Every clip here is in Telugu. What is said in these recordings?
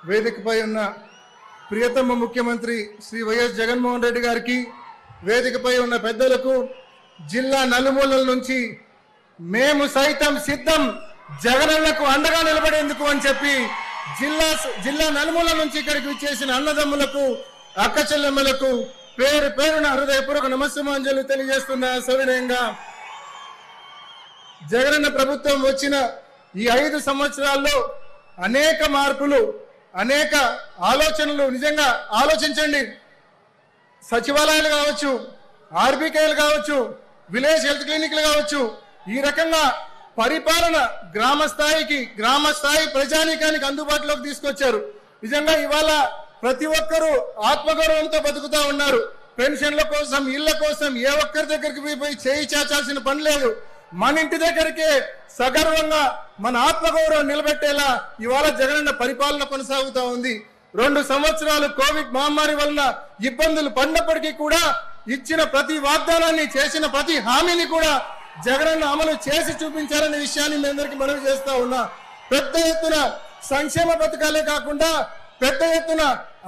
వేదికపై ఉన్న ప్రియతమ ముఖ్యమంత్రి శ్రీ వైఎస్ జగన్మోహన్ రెడ్డి గారికి, వేదికపై ఉన్న పెద్దలకు, జిల్లా నలుమూలల నుంచి మేము సైతం సిద్ధం జగనన్నకు అండగా నిలబడేందుకు అని చెప్పి జిల్లా నలుమూలల నుంచి ఇక్కడికి విచ్చేసిన అన్నదమ్ములకు, అక్క చెల్లెమ్మలకు పేరు పేరున హృదయపూర్వక నమస్సుమాంజలు తెలియజేస్తున్న సవినయంగా జగనన్న ప్రభుత్వం వచ్చిన ఈ 5 సంవత్సరాల్లో అనేక మార్పులు, అనేక ఆలోచనలు. నిజంగా ఆలోచించండి. సచివాలయాలు కావచ్చు, ఆర్బీకేలు కావచ్చు, విలేజ్ హెల్త్ క్లినిక్లు కావచ్చు, ఈ రకంగా పరిపాలన గ్రామ స్థాయి ప్రజానీకానికి అందుబాటులోకి తీసుకొచ్చారు. నిజంగా ఇవాళ ప్రతి ఒక్కరూ ఆత్మగౌరవంతో బతుకుతా ఉన్నారు. పెన్షన్ల కోసం, ఇళ్ల కోసం ఏ ఒక్కరి దగ్గరికి పోయి చేయి చాచాల్సిన పని లేదు. మన ఇంటి దగ్గరికే సగర్వంగా మన ఆత్మగౌరవం నిలబెట్టేలా ఇవాళ జగనన్న పరిపాలన కొనసాగుతా ఉంది. 2 సంవత్సరాలు కోవిడ్ మహమ్మారి వలన ఇబ్బందులు పడినప్పటికీ కూడా ఇచ్చిన ప్రతి వాగ్దానాన్ని, చేసిన ప్రతి హామీని కూడా జగనన్న అమలు చేసి చూపించారనే విషయాన్ని మీ అందరికీ మనవి చేస్తా ఉన్నా. పెద్ద ఎత్తున సంక్షేమ పథకాలే కాకుండా పెద్ద ఎత్తున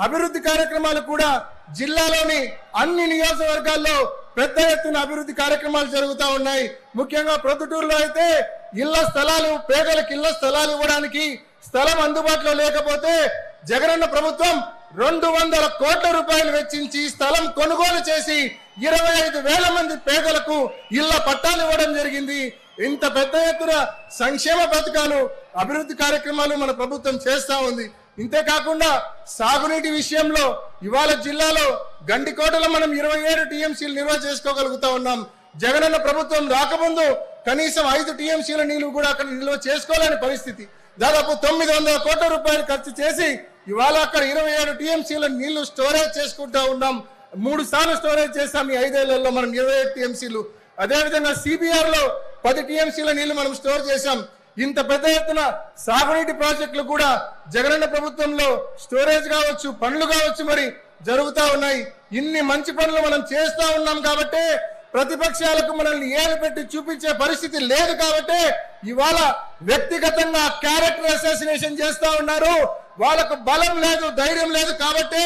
అభివృద్ధి కార్యక్రమాలు కూడా జిల్లాలోని అన్ని నియోజకవర్గాల్లో పెద్ద ఎత్తున అభివృద్ధి కార్యక్రమాలు జరుగుతూ ఉన్నాయి. ముఖ్యంగా ప్రొద్దుటూరులో అయితే ఇళ్ల స్థలాలు, పేదలకు ఇళ్ల స్థలాలు ఇవ్వడానికి స్థలం అందుబాటులో లేకపోతే జగనన్న ప్రభుత్వం 200 కోట్ల రూపాయలు వెచ్చించి స్థలం కొనుగోలు చేసి 25,000 మంది పేదలకు ఇళ్ల పట్టాలు ఇవ్వడం జరిగింది. ఇంత పెద్ద ఎత్తున సంక్షేమ పథకాలు, అభివృద్ధి కార్యక్రమాలు మన ప్రభుత్వం చేస్తా ఉంది. ఇంతేకాకుండా సాగునీటి విషయంలో ఇవాళ జిల్లాలో గండికోటలో మనం 27 టీఎంసీలు నిల్వ చేసుకోగలుగుతా ఉన్నాం. జగనన్న ప్రభుత్వం రాకముందు కనీసం 5 టీఎంసీల నీళ్లు కూడా అక్కడ నిల్వ చేసుకోలేని పరిస్థితి. దాదాపు 900 కోట్ల రూపాయలు ఖర్చు చేసి ఇవాళ అక్కడ 27 టీఎంసీల నీళ్లు స్టోరేజ్ చేసుకుంటా ఉన్నాం. 3 సార్లు స్టోరేజ్ చేస్తాం ఈ 5 ఏళ్లలో మనం 27 టీఎంసీలు. అదేవిధంగా సిబిఆర్ లో 10 టీఎంసీల నీళ్లు మనం స్టోర్ చేశాం. ఇంత పెద్ద ఎత్తున సాగునీటి ప్రాజెక్టులు కూడా జగనన్న ప్రభుత్వంలో స్టోరేజ్ కావచ్చు, పనులు కావచ్చు మరి జరుగుతూ ఉన్నాయి. ఇన్ని మంచి పనులు మనం చేస్తా ఉన్నాం కాబట్టి ప్రతిపక్షాలకు మనల్ని ఏలు పెట్టి చూపించే పరిస్థితి లేదు. కాబట్టి ఇవాళ వ్యక్తిగతంగా క్యారెక్టర్ అసాసినేషన్ చేస్తా ఉన్నారు. వాళ్ళకు బలం లేదు, ధైర్యం లేదు. కాబట్టి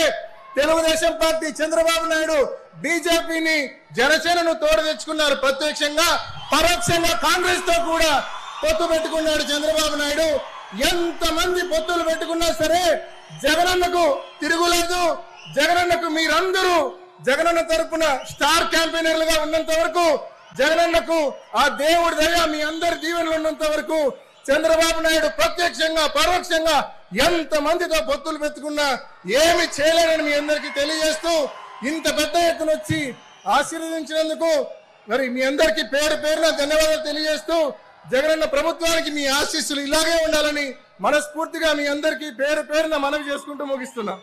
తెలుగుదేశం పార్టీ, చంద్రబాబు నాయుడు, బీజేపీని, జనసేనను తోడు తెచ్చుకున్నారు. ప్రత్యక్షంగా పరోక్షంగా కాంగ్రెస్ తో కూడా పొత్తు పెట్టుకున్నాడు చంద్రబాబు నాయుడు. ఎంతమంది పొత్తులు పెట్టుకున్నా సరే జగనన్నకు తిరుగులేదు. జగనన్నకు మీరందరూ జగనన్న తరపున స్టార్ క్యాంపెయినర్లుగా ఉన్నంత వరకు, జగనన్నకు ఆ దేవుడి దయ, మీ అందరి దీవెనలు ఉన్నంత వరకు చంద్రబాబు నాయుడు ప్రత్యక్షంగా పరోక్షంగా ఎంత మందితో పొత్తులు పెట్టుకున్నా ఏమి చేయలేరని మీ అందరికీ తెలియజేస్తూ, ఇంత పెద్ద ఎత్తున వచ్చి ఆశీర్వదించినందుకు మరి మీ అందరికీ పేరు పేరున ధన్యవాదాలు తెలియజేస్తూ, జగనన్న ప్రభుత్వానికి మీ ఆశీస్సులు ఇలాగే ఉండాలని మనస్ఫూర్తిగా మీ అందరికీ పేరు పేరున మనవి చేసుకుంటూ ముగిస్తున్నా.